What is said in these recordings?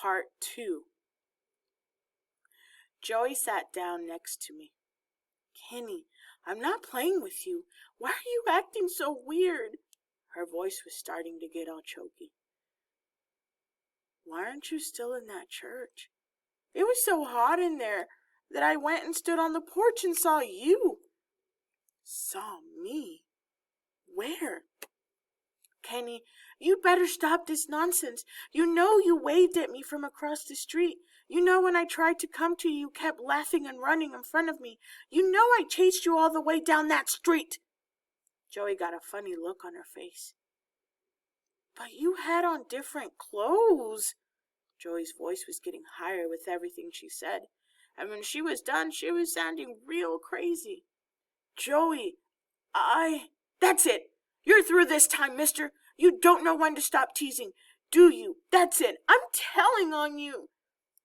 Part 2. Joey sat down next to me. Kenny, I'm not playing with you. Why are you acting so weird? Her voice was starting to get all choky. Why aren't you still in that church? It was so hot in there that I went and stood on the porch and saw you. Saw me? Where? Kenny, you better stop this nonsense. You know you waved at me from across the street. You know when I tried to come to you, you kept laughing and running in front of me. You know I chased you all the way down that street. Joey got a funny look on her face. But you had on different clothes. Joey's voice was getting higher with everything she said. And when she was done, she was sounding real crazy. Joey, That's it. You're through this time, mister. You don't know when to stop teasing, do you? That's it. I'm telling on you.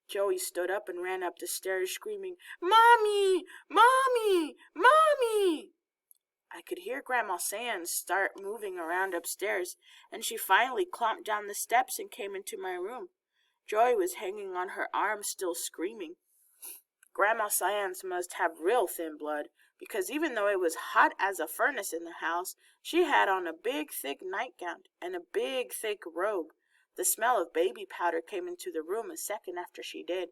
Joey stood up and ran up the stairs screaming, Mommy! Mommy! Mommy! I could hear Grandma Sands start moving around upstairs, and she finally clomped down the steps and came into my room. Joey was hanging on her arm, still screaming. Grandma Sands must have real thin blood, because even though it was hot as a furnace in the house, she had on a big, thick nightgown and a big, thick robe. The smell of baby powder came into the room a second after she did.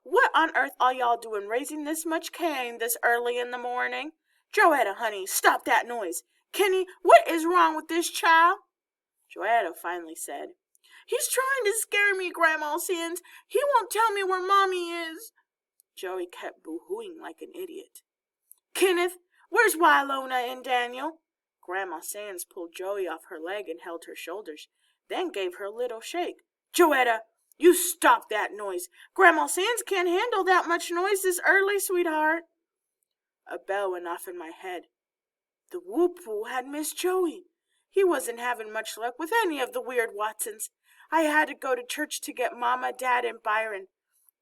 What on earth are y'all doing raising this much Cain this early in the morning? Joetta, honey, stop that noise. Kenny, what is wrong with this child? Joetta finally said, He's trying to scare me, Grandma Sands. He won't tell me where Mommy is. Joey kept boo-hooing like an idiot. Kenneth, where's Wylona and Daniel? Grandma Sands pulled Joey off her leg and held her shoulders, then gave her a little shake. Joetta, you stop that noise. Grandma Sands can't handle that much noise this early, sweetheart. A bell went off in my head. The whoop-woo had missed Joey. He wasn't having much luck with any of the weird Watsons. I had to go to church to get Mama, Dad, and Byron.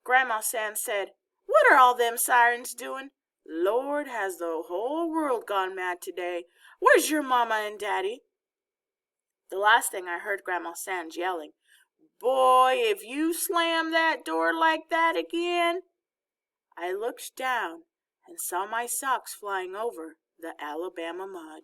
Grandma Sands said, What are all them sirens doing? Lord, has the whole world gone mad today? Where's your Mama and Daddy? The last thing I heard Grandma Sands yelling, Boy, if you slam that door like that again. I looked down and saw my socks flying over the Alabama mud.